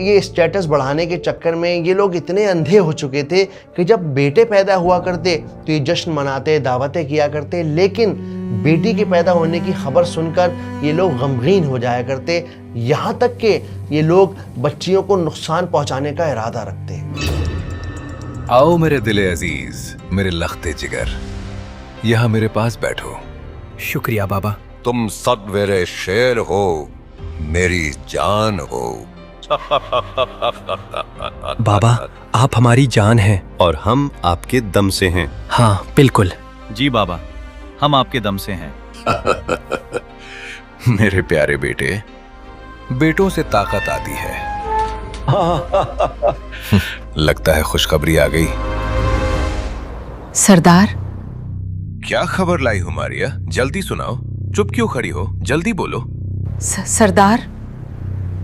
یہ اسٹیٹس بڑھانے کے چکر میں یہ لوگ اتنے اندھے ہو چکے تھے کہ جب بیٹے پیدا ہوا کرتے تو یہ جشن مناتے، دعوتیں کیا کرتے، لیکن بیٹی کے پیدا ہونے کی خبر سن کر یہ لوگ غمگین ہو جایا کرتے، یہاں تک کہ یہ لوگ بچیوں کو نقصان پہنچانے کا ارادہ رکھتے۔ آؤ میرے دل عزیز، میرے لختے جگر، یہاں میرے پاس بیٹھو۔ شکریہ بابا۔ تم سب میرے شیر ہو، میری جان ہو۔ بابا آپ ہماری جان ہیں اور ہم آپ کے دم سے ہیں۔ ہاں بالکل۔ جی بابا، ہم آپ کے دم سے ہیں۔ میرے پیارے بیٹے، بیٹوں سے طاقت آتی ہے۔ لگتا ہے خوشخبری آ گئی۔ سردار، کیا خبر لائی ہو ماریا؟ جلدی سناؤ، چپ کیوں کھڑی ہو؟ جلدی بولو۔ سردار،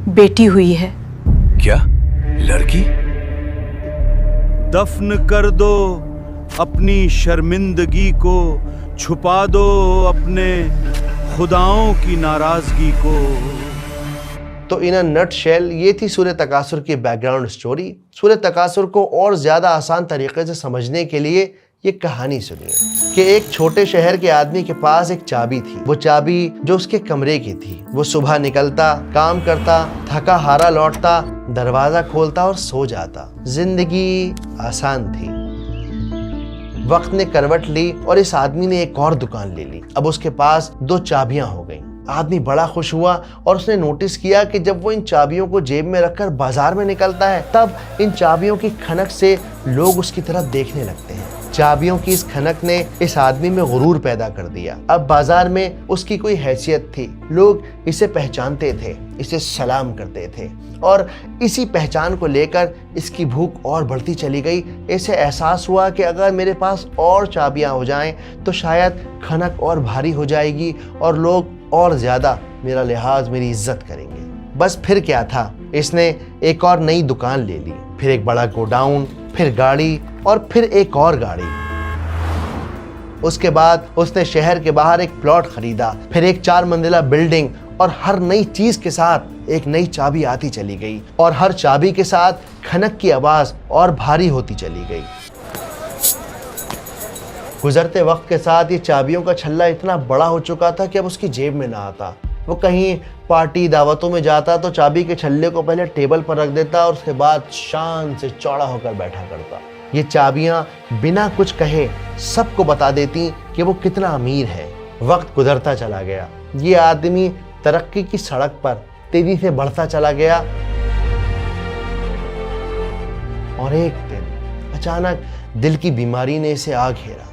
بیٹی ہوئی ہے۔ کیا؟ لڑکی؟ دفن کر دو اپنی شرمندگی کو، چھپا دو اپنے خداؤں کی ناراضگی کو۔ تو ان نٹ شیل یہ تھی سورہ تکاثر کی بیک گراؤنڈ سٹوری۔ سورہ تکاثر کو اور زیادہ آسان طریقے سے سمجھنے کے لیے یہ کہانی سنیے کہ ایک چھوٹے شہر کے آدمی کے پاس ایک چابی تھی۔ وہ چابی جو اس کے کمرے کی تھی۔ وہ صبح نکلتا، کام کرتا، تھکا ہارا لوٹتا، دروازہ کھولتا اور سو جاتا۔ زندگی آسان تھی۔ وقت نے کروٹ لی اور اس آدمی نے ایک اور دکان لے لی۔ اب اس کے پاس 2 چابیاں ہو گئیں۔ آدمی بڑا خوش ہوا اور اس نے نوٹس کیا کہ جب وہ ان چابیوں کو جیب میں رکھ کر بازار میں نکلتا ہے تب ان چابیوں کی کھنک سے لوگ اس کی طرف دیکھنے لگتے ہیں۔ چابیوں کی اس کھنک نے اس آدمی میں غرور پیدا کر دیا۔ اب بازار میں اس کی کوئی حیثیت تھی، لوگ اسے پہچانتے تھے، اسے سلام کرتے تھے، اور اسی پہچان کو لے کر اس کی بھوک اور بڑھتی چلی گئی۔ اسے احساس ہوا کہ اگر میرے پاس اور چابیاں ہو جائیں تو شاید کھنک اور بھاری ہو جائے گی اور لوگ اور زیادہ میرا لحاظ، میری عزت کریں گے۔ بس پھر کیا تھا، اس نے ایک اور نئی دکان لے لی، پھر ایک بڑا گوڈاؤن، پھر گاڑی اور پھر ایک اور گاڑی۔ اس کے بعد اس نے شہر کے باہر ایک پلاٹ خریدا، پھر ایک 4 منزلہ بلڈنگ، اور ہر نئی چیز کے ساتھ ایک نئی چابی آتی چلی گئی اور ہر چابی کے ساتھ کھنک کی آواز اور بھاری ہوتی چلی گئی۔ گزرتے وقت کے ساتھ یہ چابیوں کا چھلا اتنا بڑا ہو چکا تھا کہ اب اس کی جیب میں نہ آتا۔ وہ کہیں پارٹی دعوتوں میں جاتا تو چابی کے چھلے کو پہلے ٹیبل پر رکھ دیتا اور اس کے بعد شان سے چوڑا ہو کر بیٹھا کرتا۔ یہ چابیاں بنا کچھ کہے سب کو بتا دیتی کہ وہ کتنا امیر ہے۔ وقت گزرتا چلا گیا، یہ آدمی ترقی کی سڑک پر تیزی سے بڑھتا چلا گیا، اور ایک دن اچانک دل کی بیماری نے اسے آ گھیرا۔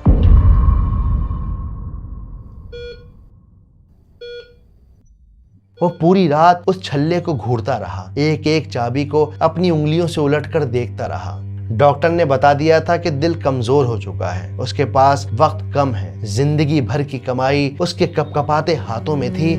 وہ پوری رات اس چھلے کو گھورتا رہا، ایک ایک چابی کو اپنی انگلیوں سے الٹ کر دیکھتا رہا۔ ڈاکٹر نے بتا دیا تھا کہ دل کمزور ہو چکا ہے، اس کے پاس وقت کم ہے، زندگی بھر کی کمائی اس کے کپکپاتے ہاتھوں میں تھی،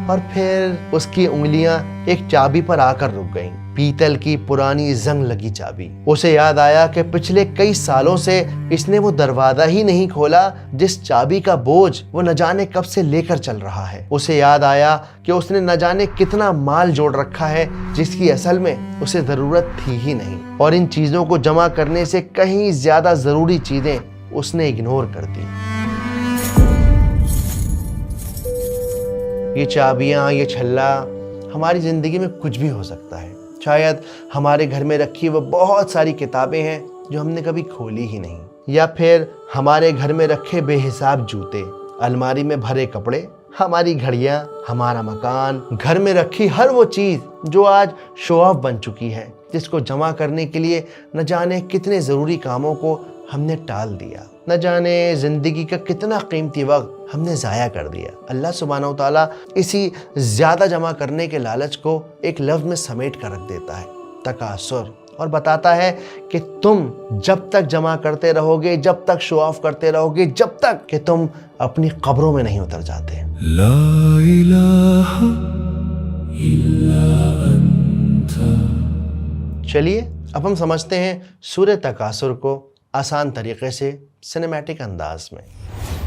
اور پھر اس کی انگلیاں ایک چابی پر آ کر رک گئیں، پیتل کی پرانی زنگ لگی چابی۔ اسے یاد آیا کہ پچھلے کئی سالوں سے اس نے وہ دروازہ ہی نہیں کھولا جس چابی کا بوجھ وہ نہ جانے کب سے لے کر چل رہا ہے۔ اسے یاد آیا کہ اس نے نہ جانے کتنا مال جوڑ رکھا ہے جس کی اصل میں اسے ضرورت تھی ہی نہیں، اور ان چیزوں کو جمع کرنے سے کہیں زیادہ ضروری چیزیں اس نے اگنور کر دی۔ یہ چابیاں، یہ چھلا ہماری زندگی میں کچھ بھی ہو سکتا ہے۔ شاید ہمارے گھر میں رکھی وہ بہت ساری کتابیں ہیں جو ہم نے کبھی کھولی ہی نہیں، یا پھر ہمارے گھر میں رکھے بے حساب جوتے، الماری میں بھرے کپڑے، ہماری گھڑیاں، ہمارا مکان، گھر میں رکھی ہر وہ چیز جو آج شو آف بن چکی ہے، جس کو جمع کرنے کے لیے نہ جانے کتنے ضروری کاموں کو ہم نے ٹال دیا، نہ جانے زندگی کا کتنا قیمتی وقت ہم نے ضائع کر دیا۔ اللہ سبحانہ و تعالیٰ اسی زیادہ جمع کرنے کے لالچ کو ایک لفظ میں سمیٹ کر رکھ دیتا ہے، تکاثر، اور بتاتا ہے کہ تم جب تک جمع کرتے رہو گے، جب تک شو آف کرتے رہو گے، جب تک کہ تم اپنی قبروں میں نہیں اتر جاتے۔ لا الہ الا انت۔ چلیے اب ہم سمجھتے ہیں سورہ تکاثر کو آسان طریقے سے، سنیمیٹک انداز میں۔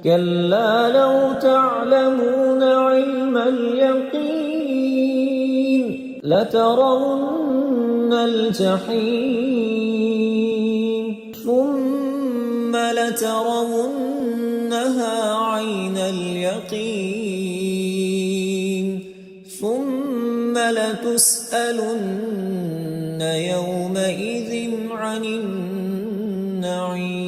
كلا لو تعلمون علم اليقين لترون الجحيم ثم لترونها عين اليقين ثم لتسألن يومئذ عن النعيم.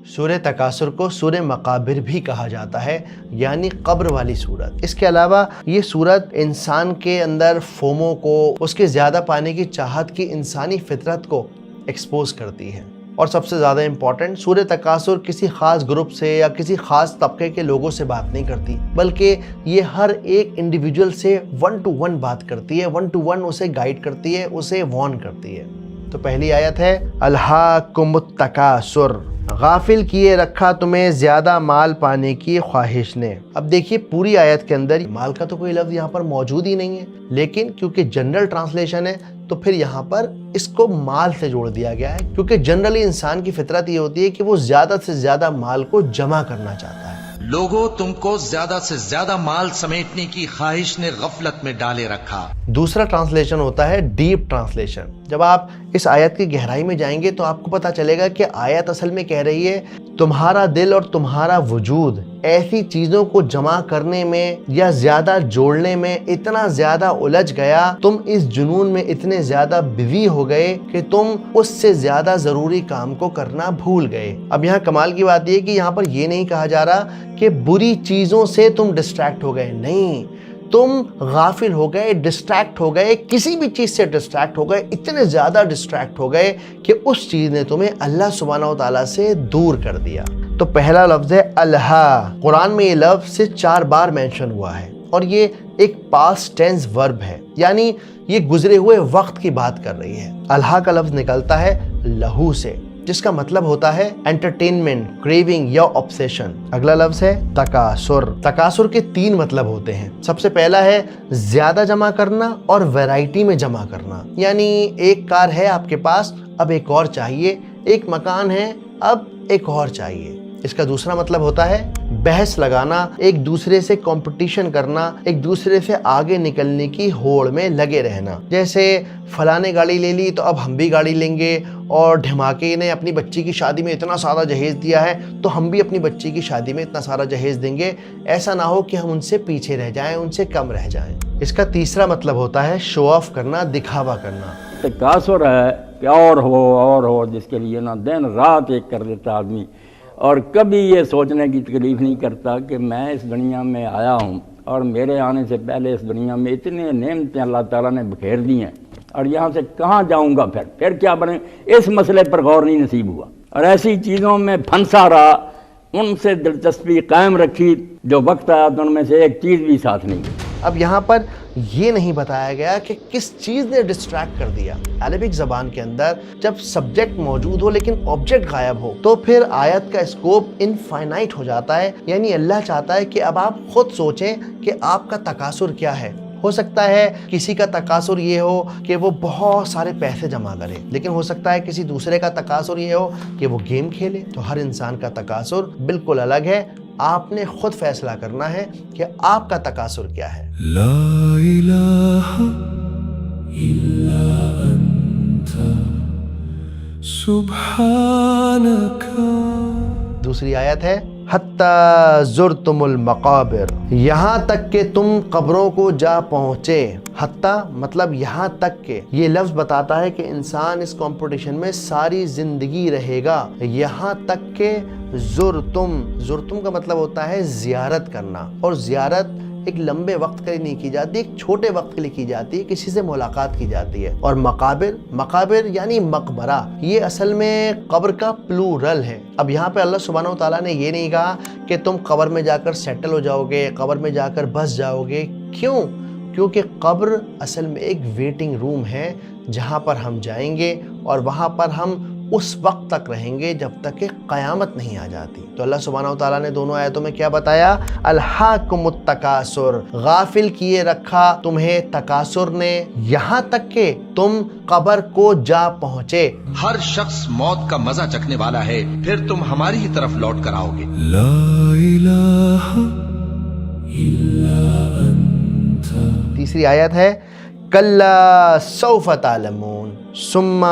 سورہ تکاثر کو سورہ مقابر بھی کہا جاتا ہے، یعنی قبر والی سورت. اس کے علاوہ یہ سورت انسان کے اندر فومو کو، اس کے زیادہ پانے کی چاہت کی انسانی فطرت کو ایکسپوز کرتی ہے. اور سب سے زیادہ امپورٹنٹ، سورہ تکاثر کسی خاص گروپ سے یا کسی خاص طبقے کے لوگوں سے بات نہیں کرتی، بلکہ یہ ہر ایک انڈیویجول سے 1 to 1 بات کرتی ہے، 1 to 1 اسے گائیڈ کرتی ہے، اسے وارن کرتی ہے. تو پہلی آیت ہے الہاکم التکاثر، غافل کیے رکھا تمہیں زیادہ مال پانے کی خواہش نے. اب دیکھیے پوری آیت کے اندر مال کا تو کوئی لفظ یہاں پر موجود ہی نہیں ہے، لیکن کیونکہ جنرل ٹرانسلیشن ہے تو پھر یہاں پر اس کو مال سے جوڑ دیا گیا ہے، کیونکہ جنرلی انسان کی فطرت یہ ہوتی ہے کہ وہ زیادہ سے زیادہ مال کو جمع کرنا چاہتا ہے. لوگوں تم کو زیادہ سے زیادہ مال سمیٹنے کی خواہش نے غفلت میں ڈالے رکھا. دوسرا ٹرانسلیشن ہوتا ہے ڈیپ ٹرانسلیشن. جب آپ اس آیت کی گہرائی میں جائیں گے تو آپ کو پتہ چلے گا کہ آیت اصل میں کہہ رہی ہے تمہارا دل اور تمہارا وجود ایسی چیزوں کو جمع کرنے میں یا زیادہ جوڑنے میں اتنا زیادہ الجھ گیا، تم اس جنون میں اتنے زیادہ بزی ہو گئے کہ تم اس سے زیادہ ضروری کام کو کرنا بھول گئے. اب یہاں کمال کی بات یہ کہ یہاں پر یہ نہیں کہا جا رہا کہ بری چیزوں سے تم ڈسٹریکٹ ہو گئے، نہیں، تم غافل ہو گئے، ڈسٹریکٹ ہو گئے، کسی بھی چیز سے ڈسٹریکٹ ہو گئے، اتنے زیادہ ڈسٹریکٹ ہو گئے کہ اس چیز نے تمہیں اللہ سبحانہ و تعالیٰ سے دور کر دیا. تو پہلا لفظ ہے الہا. قرآن میں یہ لفظ سے 4 بار مینشن ہوا ہے اور یہ ایک پاسٹ ٹینس ورب ہے، یعنی یہ گزرے ہوئے وقت کی بات کر رہی ہے. الہا کا لفظ نکلتا ہے لہو سے، جس کا مطلب ہوتا ہے انٹرٹینمنٹ، کریونگ یا آبسیشن. اگلا لفظ ہے تکاثر. تکاثر کے 3 مطلب ہوتے ہیں. سب سے پہلا ہے زیادہ جمع کرنا اور ویرائٹی میں جمع کرنا، یعنی ایک کار ہے آپ کے پاس، اب ایک اور چاہیے، ایک مکان ہے، اب ایک اور چاہیے. اس کا دوسرا مطلب ہوتا ہے بحث لگانا، ایک دوسرے سے کمپٹیشن کرنا، ایک دوسرے سے آگے نکلنے کی ہوڑ میں لگے رہنا. جیسے فلاں نے گاڑی لے لی تو اب ہم بھی گاڑی لیں گے، اور دھماکے نے اپنی بچی کی شادی میں اتنا سارا جہیز دیا ہے تو ہم بھی اپنی بچی کی شادی میں اتنا سارا جہیز دیں گے. ایسا نہ ہو کہ ہم ان سے پیچھے رہ جائیں، ان سے کم رہ جائیں. اس کا تیسرا مطلب ہوتا ہے شو آف کرنا، دکھاوا کرنا. تکاثر ہے کہ اور ہو جس کے لیے نا دن رات ایک کر دیتا آدمی، اور کبھی یہ سوچنے کی تکلیف نہیں کرتا کہ میں اس دنیا میں آیا ہوں اور میرے آنے سے پہلے اس دنیا میں اتنے نعمتیں اللہ تعالیٰ نے بکھیر دی ہیں، اور یہاں سے کہاں جاؤں گا، پھر کیا بنے. اس مسئلے پر غور نہیں نصیب ہوا اور ایسی چیزوں میں پھنسا رہا، ان سے دلچسپی قائم رکھی، جو وقت آیا تو ان میں سے ایک چیز بھی ساتھ نہیں. اب یہاں پر یہ نہیں بتایا گیا کہ کس چیز نے ڈسٹریکٹ کر دیا. عربک زبان کے اندر جب سبجیکٹ موجود ہو لیکن آبجیکٹ غائب ہو تو پھر آیت کا اسکوپ انفائنائٹ ہو جاتا ہے. یعنی اللہ چاہتا ہے کہ اب آپ خود سوچیں کہ آپ کا تکاثر کیا ہے. ہو سکتا ہے کسی کا تکاثر یہ ہو کہ وہ بہت سارے پیسے جمع کرے، لیکن ہو سکتا ہے کسی دوسرے کا تکاثر یہ ہو کہ وہ گیم کھیلے. تو ہر انسان کا تکاثر بالکل الگ ہے. آپ نے خود فیصلہ کرنا ہے کہ آپ کا تکاثر کیا ہے. لا الہ الا انت سبحانک. دوسری آیت ہے حتی زرتم المقابر، یہاں تک کہ تم قبروں کو جا پہنچے. حتی مطلب یہاں تک کہ. یہ لفظ بتاتا ہے کہ انسان اس کمپٹیشن میں ساری زندگی رہے گا. یہاں تک کہ زرتم کا مطلب ہوتا ہے زیارت کرنا، اور زیارت ایک لمبے وقت کے لیے نہیں کی جاتی، ایک چھوٹے وقت کے لیے کی جاتی ہے، کسی سے ملاقات کی جاتی ہے۔ اور مقابر یعنی مقبرہ، یہ اصل میں قبر کا پلورل ہے۔ اب یہاں پہ اللہ سبحانہ و تعالیٰ نے یہ نہیں کہا کہ تم قبر میں جا کر سیٹل ہو جاؤ گے، قبر میں جا کر بس جاؤ گے۔ کیوں؟ کیونکہ قبر اصل میں ایک ویٹنگ روم ہے جہاں پر ہم جائیں گے اور وہاں پر ہم اس وقت تک رہیں گے جب تک کہ قیامت نہیں آ جاتی۔ تو اللہ سبحانہ و تعالیٰ نے دونوں آیتوں میں کیا بتایا؟ الہاکم التکاثر، غافل کیے رکھا تمہیں تکاثر نے یہاں تک کہ تم قبر کو جا پہنچے۔ ہر شخص موت کا مزہ چکھنے والا ہے، پھر تم ہماری ہی طرف لوٹ کر آؤ گے۔ لا الہ الا انت۔ تیسری آیت ہے کلا سوف تعلمون ثم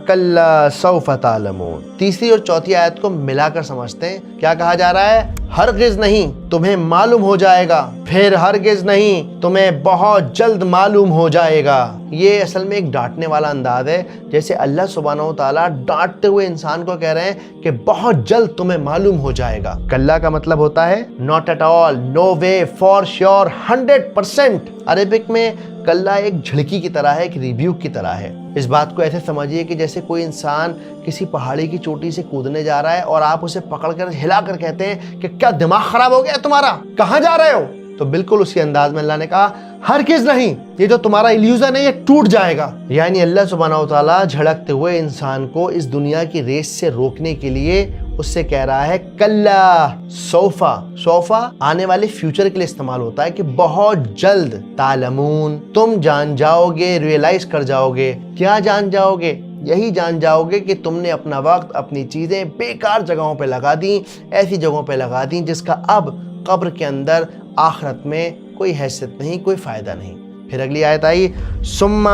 کلا سوف تعلمون۔ تیسری اور چوتھی آیت کو ملا کر سمجھتے ہیں، کیا کہا جا رہا ہے؟ ہرگز نہیں، تمہیں معلوم ہو جائے گا، پھر ہرگز نہیں، تمہیں بہت جلد معلوم ہو جائے گا۔ یہ اصل میں ایک ڈانٹنے والا انداز ہے، جیسے اللہ سبحانہ و تعالیٰ ڈانٹتے ہوئے انسان کو کہہ رہے ہیں کہ بہت جلد تمہیں معلوم ہو جائے گا۔ کلا کا مطلب ہوتا ہے not at all, no way, for sure, 100%۔ Arabic میں کلا ایک جھڑکی کی طرح ہے، ایک ریبیوک کی طرح ہے۔ اس بات کو ایسے سمجھیے کہ جیسے کوئی انسان کسی پہاڑی کی چوٹی سے کودنے جا رہا ہے اور آپ اسے پکڑ کر ہلا کر کہتے ہیں کہ کیا دماغ خراب ہو گیا تمہارا، کہاں جا رہے ہو؟ تو بالکل اسی انداز میں اللہ نے کہا ہرگز نہیں، یہ جو تمہارا ایلیوژن ہے یہ ٹوٹ جائے گا۔ یعنی اللہ سبحانہ و تعالیٰ جھڑکتے ہوئے انسان کو اس دنیا کی ریس سے روکنے کے لیے اس سے کہہ رہا ہے کلا سوفا۔ سوفا آنے والے فیوچر کے لیے استعمال ہوتا ہے کہ بہت جلد، تعلمون، تم جان جاؤ گے، ریئلائز کر جاؤ گے۔ کیا جان جاؤ گے؟ یہی جان جاؤ گے کہ تم نے اپنا وقت، اپنی چیزیں بیکار جگہوں پہ لگا دیں، ایسی جگہوں پہ لگا دیں جس کا اب قبر کے اندر آخرت میں کوئی حیثیت نہیں، کوئی فائدہ نہیں۔ پھر اگلی آیت آئی ثم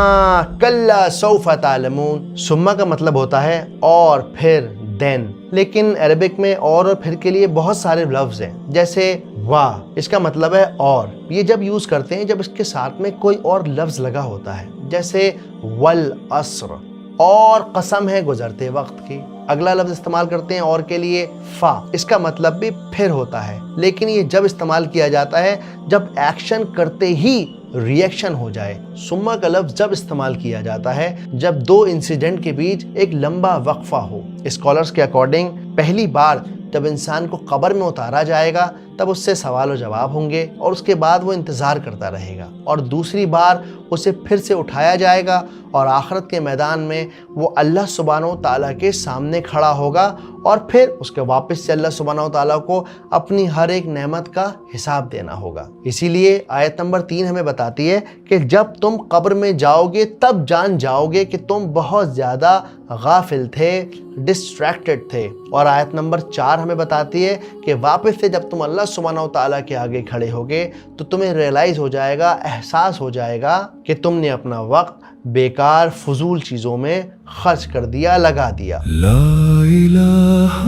کلا سوف تعلمون۔ ثم کا مطلب ہوتا ہے اور پھر، دین، لیکن عربک میں اور پھر کے لیے بہت سارے لفظ ہیں، جیسے وا، اس کا مطلب ہے اور۔ یہ جب یوز کرتے ہیں جب اس کے ساتھ میں کوئی اور لفظ لگا ہوتا ہے، جیسے والعصر، اور قسم ہے گزرتے وقت کی۔ اگلا لفظ استعمال کرتے ہیں اور کے لیے فا، اس کا مطلب بھی پھر ہوتا ہے، لیکن یہ جب استعمال کیا جاتا ہے جب ایکشن کرتے ہی ریئیکشن ہو جائے۔ ثم کا لفظ جب استعمال کیا جاتا ہے جب دو انسیڈنٹ کے بیچ ایک لمبا وقفہ ہو۔ اسکالرز کے اکارڈنگ پہلی بار جب انسان کو قبر میں اتارا جائے گا تب اس سے سوال و جواب ہوں گے اور اس کے بعد وہ انتظار کرتا رہے گا، اور دوسری بار اسے پھر سے اٹھایا جائے گا اور آخرت کے میدان میں وہ اللہ سبحانہ و تعالیٰ کے سامنے کھڑا ہوگا اور پھر اس کے واپس سے اللہ سبحانہ و تعالیٰ کو اپنی ہر ایک نعمت کا حساب دینا ہوگا۔ اسی لیے آیت نمبر 3 ہمیں بتاتی ہے کہ جب تم قبر میں جاؤ گے تب جان جاؤ گے کہ تم بہت زیادہ غافل تھے، ڈسٹریکٹڈ تھے۔ اور آیت نمبر 4 ہمیں بتاتی ہے کہ واپس سے جب تم اللہ سبحانہ و تعالیٰ کے آگے کھڑے ہوگے تو تمہیں ریئلائز ہو جائے گا، احساس ہو جائے گا کہ تم نے اپنا وقت بیکار فضول چیزوں میں خرچ کر دیا، لگا دیا۔ لا الہ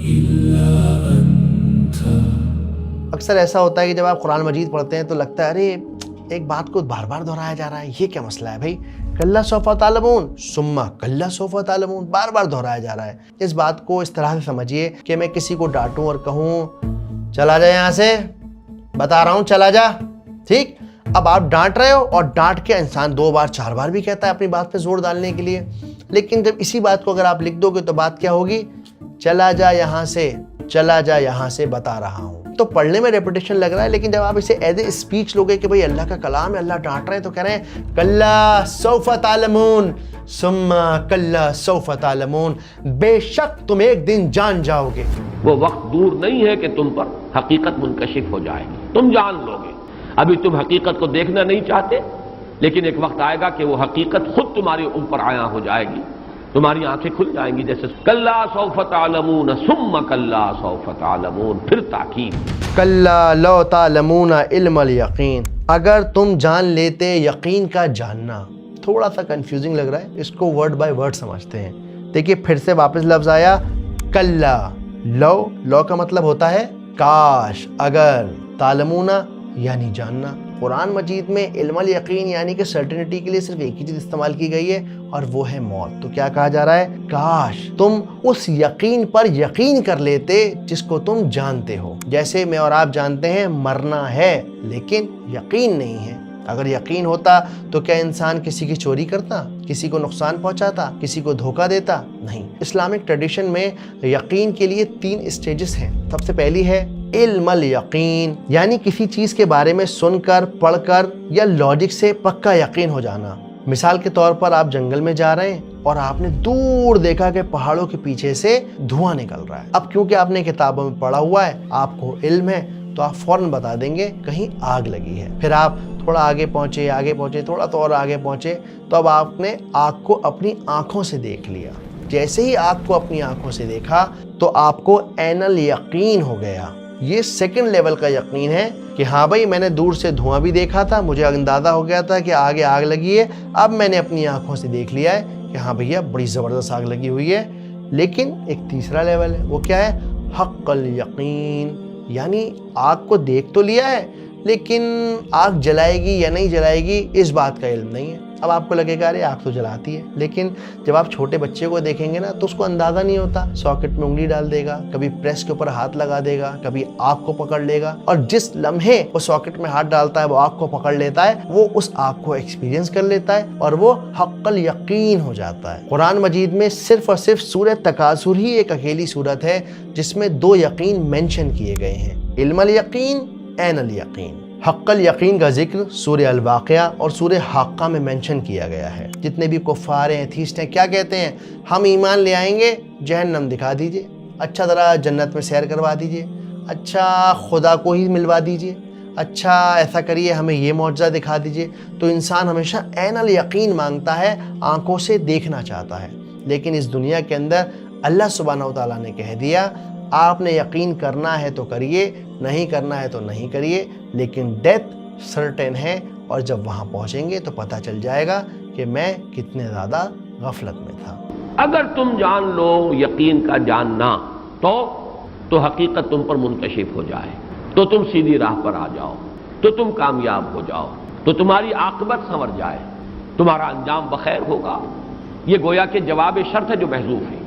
الا انت۔ اکثر ایسا ہوتا ہے کہ جب آپ قرآن مجید پڑھتے ہیں تو لگتا ہے ارے ایک بات کو بار بار دہرایا جا رہا ہے، یہ کیا مسئلہ ہے بھائی؟ کلا سوف تعلمون، ثم کلا سوف تعلمون، بار بار دہرایا جا رہا ہے۔ اس بات کو اس طرح سے سمجھیے کہ میں کسی کو ڈانٹوں اور کہوں چلا جا یہاں سے، بتا رہا ہوں چلا جا، ٹھیک؟ اب آپ ڈانٹ رہے ہو اور ڈانٹ کے انسان 2 بار 4 بار بھی کہتا ہے اپنی بات پہ زور ڈالنے کے لیے، لیکن جب اسی بات کو اگر آپ لکھ دو گے تو بات کیا ہوگی؟ چلا جا یہاں سے، چلا جا یہاں سے، بتا رہا ہوں۔ تو پڑھنے میں ریپیٹیشن لگ رہا ہے، لیکن جب آپ اسے ایز اے اسپیچ لوگے کہ بھئی اللہ کا کلام ہے، اللہ ڈانٹ رہے ہیں، تو کہہ رہے ہیں کلا سوف تعلمون ثم کلا سوف تعلمون، بے شک تم ایک دن جان جاؤ گے۔ وہ وقت دور نہیں ہے کہ تم پر حقیقت منکشف ہو جائے گی، تم جان لو گے۔ ابھی تم حقیقت کو دیکھنا نہیں چاہتے، لیکن ایک وقت آئے گا کہ وہ حقیقت خود تمہارے اوپر عیاں ہو جائے گی، تمہاری آنکھیں کھل جائیں گی، جیسے کلا سوف تعلمون ثم کلا سوف تعلمون، پھر تاکید کلا لو تعلمون علم الیقین، اگر تم جان لیتے یقین کا جاننا۔ تھوڑا سا کنفیوزنگ لگ رہا ہے، اس کو ورڈ بائی ورڈ سمجھتے ہیں۔ دیکھیے پھر سے واپس لفظ آیا کلا، لو کا مطلب ہوتا ہے کاش، اگر، تعلمون یعنی جاننا۔ قرآن مجید میں علم الیقین یعنی کہ سرٹنٹی کے لیے صرف ایک ہی چیز استعمال کی گئی ہے اور وہ ہے موت. تو کیا کہا جا رہا ہے؟ کاش تم اس یقین پر یقین کر لیتے جس کو تم جانتے ہو. جیسے میں اور آپ جانتے ہیں مرنا ہے لیکن یقین نہیں ہے. اگر یقین ہوتا تو کیا انسان کسی کی چوری کرتا، کسی کو نقصان پہنچاتا، کسی کو دھوکہ دیتا؟ نہیں. اسلامک ٹریڈیشن میں یقین کے لیے 3 اسٹیجز ہیں. سب سے پہلی ہے علم الیقین، یعنی کسی چیز کے بارے میں سن کر، پڑھ کر یا لاجک سے پکا یقین ہو جانا. مثال کے طور پر آپ جنگل میں جا رہے ہیں اور آپ نے دور دیکھا کہ پہاڑوں کے پیچھے سے دھواں نکل رہا ہے. اب کیونکہ آپ نے کتابوں میں پڑھا ہوا ہے، آپ کو علم ہے، تو آپ فوراً بتا دیں گے کہیں آگ لگی ہے. پھر آپ تھوڑا آگے پہنچے تھوڑا تو اور آگے پہنچے تو اب آپ نے آگ کو اپنی آنکھوں سے دیکھ لیا. جیسے ہی آگ کو اپنی آنکھوں سے دیکھا تو آپ کو عین الیقین ہو گیا. یہ سیکنڈ لیول کا یقین ہے کہ ہاں بھائی میں نے دور سے دھواں بھی دیکھا تھا، مجھے اندازہ ہو گیا تھا کہ آگے آگ لگی ہے، اب میں نے اپنی آنکھوں سے دیکھ لیا ہے کہ ہاں بھیا بڑی زبردست آگ لگی ہوئی ہے. لیکن ایک تیسرا لیول ہے، وہ کیا ہے؟ حق الیقین، یعنی آگ کو دیکھ تو لیا ہے لیکن آگ جلائے گی یا نہیں جلائے گی اس بات کا علم نہیں ہے. اب آپ کو لگے گا ارے آگ تو جلاتی ہے، لیکن جب آپ چھوٹے بچے کو دیکھیں گے نا تو اس کو اندازہ نہیں ہوتا. ساکٹ میں انگلی ڈال دے گا، کبھی پریس کے اوپر ہاتھ لگا دے گا، کبھی آگ کو پکڑ لے گا، اور جس لمحے وہ ساکٹ میں ہاتھ ڈالتا ہے وہ آگ کو پکڑ لیتا ہے، وہ اس آگ کو ایکسپیرینس کر لیتا ہے اور وہ حق الیقین ہو جاتا ہے. قرآن مجید میں صرف اور صرف سورہ تکاثر ہی ایک اکیلی سورت ہے جس میں 2 یقین مینشن کیے گئے ہیں، علم الیقین، عین الیقین. حق الیقین کا ذکر سورہ الواقعہ اور سورہ حاقہ میں مینشن کیا گیا ہے. جتنے بھی کفار ہیں، ایتھیسٹ ہیں، کیا کہتے ہیں؟ ہم ایمان لے آئیں گے، جہنم دکھا دیجئے، اچھا ذرا جنت میں سیر کروا دیجئے، اچھا خدا کو ہی ملوا دیجئے، اچھا ایسا کریے ہمیں یہ معجزہ دکھا دیجئے. تو انسان ہمیشہ عین الیقین مانگتا ہے، آنکھوں سے دیکھنا چاہتا ہے. لیکن اس دنیا کے اندر اللہ سبحانہ و تعالیٰ نے کہہ دیا آپ نے یقین کرنا ہے تو کریے، نہیں کرنا ہے تو نہیں کریے، لیکن ڈیتھ سرٹن ہے اور جب وہاں پہنچیں گے تو پتہ چل جائے گا کہ میں کتنے زیادہ غفلت میں تھا. اگر تم جان لو یقین کا جاننا تو حقیقت تم پر منکشف ہو جائے، تو تم سیدھی راہ پر آ جاؤ، تو تم کامیاب ہو جاؤ، تو تمہاری عاقبت سنور جائے، تمہارا انجام بخیر ہوگا. یہ گویا کہ جواب شرط ہے جو محذوف ہے.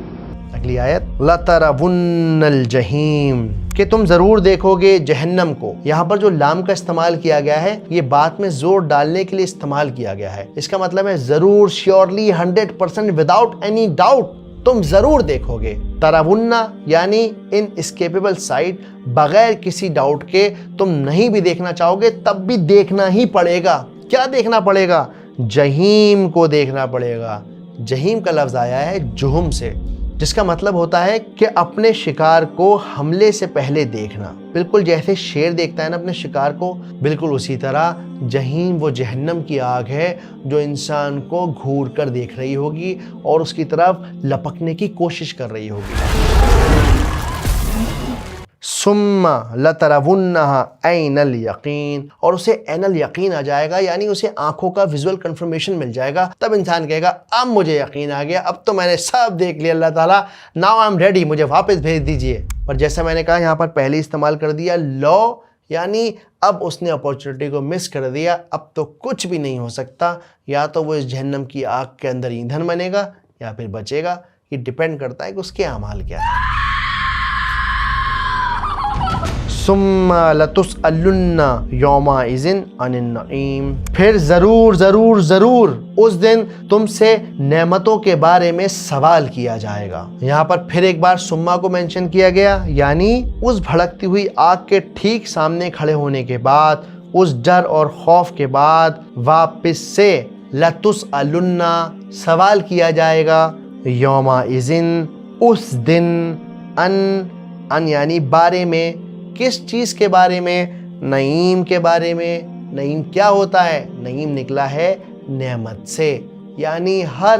اگلی آیت لَتَرَوُنَّ الْجَحِيمَ، کہ تم ضرور دیکھو گے جہنم کو. یہاں پر جو لام کا استعمال کیا گیا ہے یہ بات میں زور ڈالنے کے لیے استعمال کیا گیا ہے. اس کا مطلب ہے ضرور، شیورلی، 100%، وداؤٹ اینی ڈاؤٹ تم ضرور دیکھو گے. تَرَوُنَّ یعنی ان اسکیپیبل سائٹ، بغیر کسی ڈاؤٹ کے تم نہیں بھی دیکھنا چاہو گے تب بھی دیکھنا ہی پڑے گا. کیا دیکھنا پڑے گا؟ جہیم کو دیکھنا پڑے گا. جہیم کا لفظ آیا ہے جہم سے، جس کا مطلب ہوتا ہے کہ اپنے شکار کو حملے سے پہلے دیکھنا. بالکل جیسے شیر دیکھتا ہے نا اپنے شکار کو، بالکل اسی طرح جہیم وہ جہنم کی آگ ہے جو انسان کو گھور کر دیکھ رہی ہوگی اور اس کی طرف لپکنے کی کوشش کر رہی ہوگی. ثم لترونها عین الیقین، اور اسے عین الیقین آ جائے گا، یعنی اسے آنکھوں کا ویژول کنفرمیشن مل جائے گا. تب انسان کہے گا اب مجھے یقین آ گیا، اب تو میں نے سب دیکھ لیا اللہ تعالیٰ، ناؤ آئی ایم ریڈی، مجھے واپس بھیج دیجئے. پر جیسا میں نے کہا یہاں پر پہلے استعمال کر دیا لو، یعنی اب اس نے اپورچونٹی کو مس کر دیا، اب تو کچھ بھی نہیں ہو سکتا. یا تو وہ اس جہنم کی آگ کے اندر ایندھن بنے گا یا پھر بچے گا. یہ ڈیپینڈ کرتا ہے کہ اس کے اعمال کیا ہے. ثم لتسألن یومئذ عن النعیم، پھر ضرور ضرور ضرور اس دن تم سے نعمتوں کے بارے میں سوال کیا جائے گا. یہاں پر پھر ایک بار سما کو مینشن کیا گیا، یعنی اس بھڑکتی ہوئی آگ کے ٹھیک سامنے کھڑے ہونے کے بعد، اس ڈر اور خوف کے بعد واپس سے لتسألن سوال کیا جائے گا، یومئذ اس دن، ان یعنی بارے میں، کس چیز کے بارے میں؟ نعیم کے بارے میں. نعیم کیا ہوتا ہے؟ نعیم نکلا ہے نعمت سے، یعنی ہر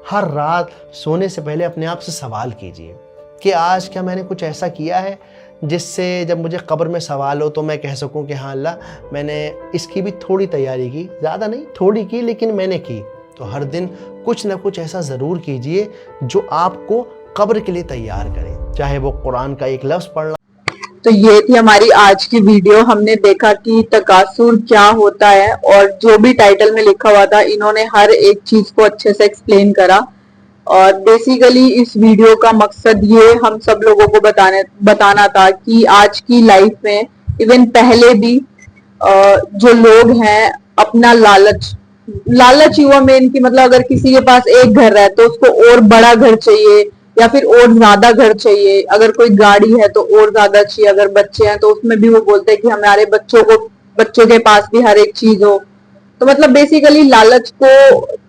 ہر رات سونے سے پہلے اپنے آپ سے سوال کیجئے کہ آج کیا میں نے کچھ ایسا کیا ہے جس سے جب مجھے قبر میں سوال ہو تو میں کہہ سکوں کہ ہاں اللہ میں نے اس کی بھی تھوڑی تیاری کی، زیادہ نہیں تھوڑی کی لیکن میں نے کی۔ تو ہر دن کچھ نہ کچھ ایسا ضرور کیجئے جو آپ کو قبر کے لیے تیار کرے، چاہے وہ قرآن کا ایک لفظ پڑھنا۔ تو یہ تھی ہماری آج کی ویڈیو۔ ہم نے دیکھا کہ تکاثر کیا ہوتا ہے اور جو بھی ٹائٹل میں لکھا ہوا تھا انہوں نے ہر ایک چیز کو اچھے سے ایکسپلین کرا، اور بیسیکلی اس ویڈیو کا مقصد یہ ہم سب لوگوں کو بتانا تھا کہ آج کی لائف میں ایون پہلے بھی جو لوگ ہیں اپنا لالچ ہوا میں ان کی، مطلب اگر کسی کے پاس ایک گھر ہے تو اس کو اور بڑا گھر چاہیے یا پھر اور زیادہ گھر چاہیے، اگر کوئی گاڑی ہے تو اور زیادہ چاہیے، اگر بچے ہیں تو اس میں بھی وہ بولتے ہیں کہ ہمارے بچوں کے پاس بھی ہر ایک چیز ہو۔ تو مطلب بیسیکلی لالچ کو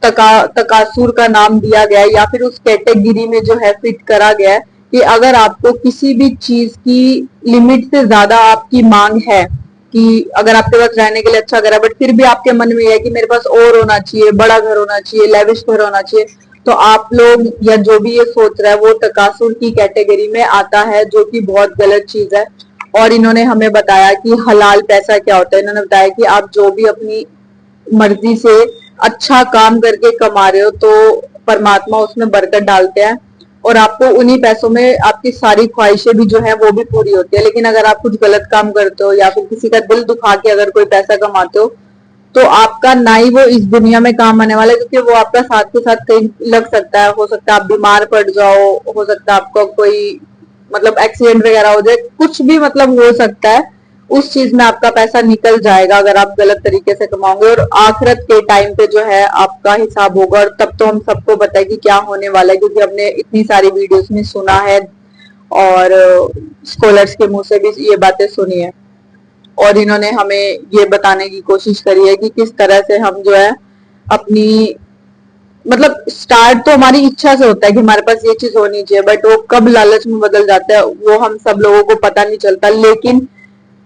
تکاثر کا نام دیا گیا ہے، یا پھر اس کیٹیگری میں جو ہے فٹ کرا گیا ہے کہ اگر آپ کو کسی بھی چیز کی لمٹ سے زیادہ آپ کی مانگ ہے، کہ اگر آپ کے پاس رہنے کے لیے اچھا گھر ہے بٹ پھر بھی آپ کے من میں یہ ہے کہ میرے پاس اور ہونا چاہیے، بڑا گھر ہونا چاہیے، لیوش گھر ہونا چاہیے، تو آپ لوگ یا جو بھی یہ سوچ رہا ہے وہ تکاثر کی کیٹیگری میں آتا ہے، جو کہ بہت غلط چیز ہے۔ اور انہوں نے ہمیں بتایا کہ حلال پیسہ کیا ہوتا ہے۔ انہوں نے بتایا کہ آپ جو بھی اپنی مرضی سے اچھا کام کر کے کما رہے ہو تو پرماتما اس میں برکت ڈالتے ہیں، اور آپ کو انہی پیسوں میں آپ کی ساری خواہشیں بھی جو ہیں وہ بھی پوری ہوتی ہے۔ لیکن اگر آپ کچھ غلط کام کرتے ہو یا پھر کسی کا دل دکھا کے اگر کوئی پیسہ کماتے ہو تو آپ کا نہ ہی وہ اس دنیا میں کام آنے والا ہے، کیونکہ وہ آپ کا ساتھ کے ساتھ کہیں لگ سکتا ہے، ہو سکتا ہے آپ بیمار پڑ جاؤ، ہو سکتا ہے آپ کو کوئی مطلب ایکسیڈنٹ وغیرہ ہو جائے، کچھ بھی مطلب ہو سکتا ہے، اس چیز میں آپ کا پیسہ نکل جائے گا اگر آپ غلط طریقے سے کماؤ گے، اور آخرت کے ٹائم پہ جو ہے آپ کا حساب ہوگا۔ اور تب تو ہم سب کو پتہ ہے کہ کیا ہونے والا ہے، کیونکہ ہم نے اتنی ساری ویڈیوز میں سنا ہے اور اسکالرز کے منہ سے بھی یہ باتیں سنی ہیں، اور انہوں نے ہمیں یہ بتانے کی کوشش کری ہے کہ کس طرح سے ہم جو ہے اپنی مطلب سٹارٹ تو ہماری اچھا سے ہوتا ہے کہ ہمارے پاس یہ چیز ہونی چاہیے، بٹ وہ کب لالچ میں بدل جاتا ہے وہ ہم سب لوگوں کو پتہ نہیں چلتا۔ لیکن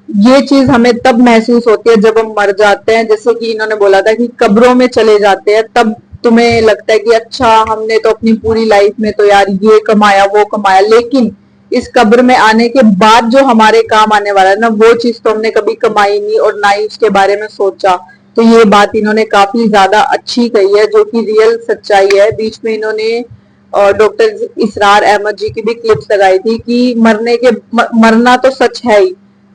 یہ چیز ہمیں تب محسوس ہوتی ہے جب ہم مر جاتے ہیں، جیسے کہ انہوں نے بولا تھا کہ قبروں میں چلے جاتے ہیں، تب تمہیں لگتا ہے کہ اچھا ہم نے تو اپنی پوری لائف میں تو یار یہ کمایا وہ کمایا، لیکن اس قبر میں آنے کے بعد جو ہمارے کام آنے والا ہے نا وہ چیز تو ہم نے کبھی کمائی نہیں اور نہ ہی اس کے بارے میں سوچا۔ تو یہ بات انہوں نے کافی زیادہ اچھی کہی ہے، جو کہ ریئل سچائی ہے۔ بیچ میں انہوں نے ڈاکٹر اسرار احمد جی کی بھی کلپس لگائی تھی کہ مرنا تو سچ ہے ہی،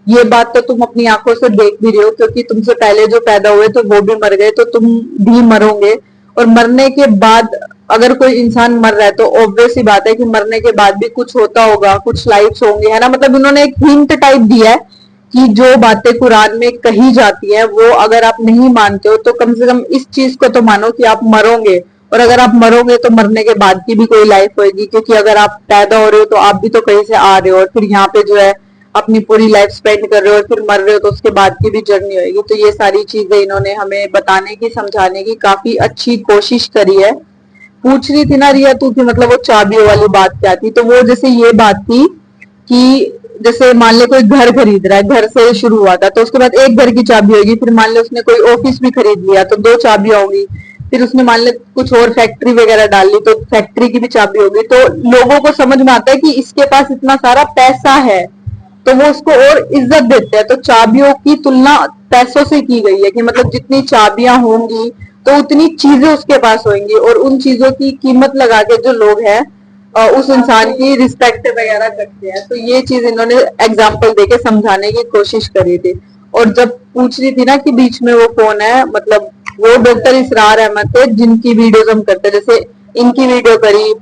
یہ بات تو تم اپنی آنکھوں سے دیکھ بھی رہے ہو، کیونکہ تم سے پہلے جو پیدا ہوئے تو وہ بھی مر گئے، تو تم بھی مرو گے، اور مرنے کے بعد اگر کوئی انسان مر رہا ہے تو obvious سی بات ہے کہ مرنے کے بعد بھی کچھ ہوتا ہوگا، کچھ لائفز ہوں گے، ہے نا۔ مطلب انہوں نے ایک ہنٹ ٹائپ دیا ہے کہ جو باتیں قرآن میں کہی جاتی ہیں وہ اگر آپ نہیں مانتے ہو تو کم سے کم اس چیز کو تو مانو کہ آپ مرو گے، اور اگر آپ مرو گے تو مرنے کے بعد کی بھی کوئی لائف ہوئے گی، کیونکہ اگر آپ پیدا ہو رہے ہو تو آپ بھی تو کہیں سے آ رہے ہو، اور پھر یہاں پہ جو ہے اپنی پوری لائف سپینڈ کر رہے ہو اور پھر مر رہے ہو، تو اس کے بعد کی بھی جرنی ہوئے گی۔ تو یہ ساری چیزیں انہوں نے ہمیں بتانے کی سمجھانے کی کافی اچھی کوشش کری ہے۔ پوچھ رہی تھی نا ریا تو کہ مطلب وہ چابیوں والی بات کیا تھی، تو وہ جیسے یہ بات تھی کہ جیسے مان لے کوئی گھر خرید رہا ہے، گھر سے شروع ہوا تھا تو اس کے بعد ایک گھر کی چابی ہوگی، پھر مان لے اس نے کوئی آفس بھی خرید لیا تو 2 چابیاں ہوگی، پھر اس نے مان لے کچھ اور فیکٹری وغیرہ ڈال لی تو فیکٹری کی بھی چابی ہوگی۔ تو لوگوں کو سمجھ میں آتا ہے کہ اس کے پاس اتنا سارا پیسہ ہے تو وہ اس کو اور عزت دیتے ہیں۔ تو چابیوں کی تلنا پیسوں سے کی گئی ہے کہ مطلب جتنی چابیاں ہوں گی تو اتنی چیزیں اس کے پاس ہوئیں گی، اور ان چیزوں کی قیمت لگا کے جو لوگ ہیں اس انسان کی رسپیکٹ وغیرہ کرتے ہیں۔ تو یہ چیز انہوں نے ایگزامپل دے کے سمجھانے کی کوشش کری تھی۔ اور جب پوچھ رہی تھی نا کہ بیچ میں وہ کون ہے، مطلب وہ ڈاکٹر اسرار احمد تھے جن کی ویڈیوز ہم کرتے ہیں، جیسے ان کی ویڈیو کری،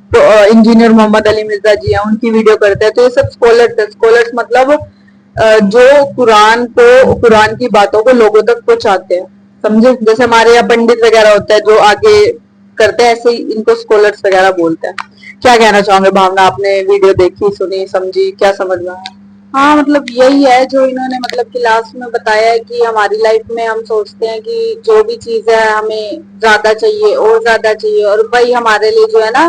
انجینئر محمد علی مرزا جی ہیں ان کی ویڈیو کرتے ہیں، تو یہ سب اسکالرز ہیں۔ اسکالرز مطلب جو قرآن کی باتوں کو لوگوں تک پہنچاتے ہیں، سمجھے؟ جیسے ہمارے یہاں پنڈت وغیرہ ہوتا ہے جو آگے کرتے ہیں، ایسے ہی ان کو اسکالرز وغیرہ بولتے ہیں۔ کیا کہنا چاہوں گے بھاونا، آپ نے ویڈیو دیکھی، سنی، سمجھی، کیا سمجھ میں آیا؟ ہاں مطلب یہی ہے جو انہوں نے مطلب کہ لاسٹ میں بتایا ہے کہ ہماری لائف میں ہم سوچتے ہیں کہ جو بھی چیز ہے ہمیں زیادہ چاہیے اور زیادہ چاہیے، اور وہی ہمارے لیے جو ہے نا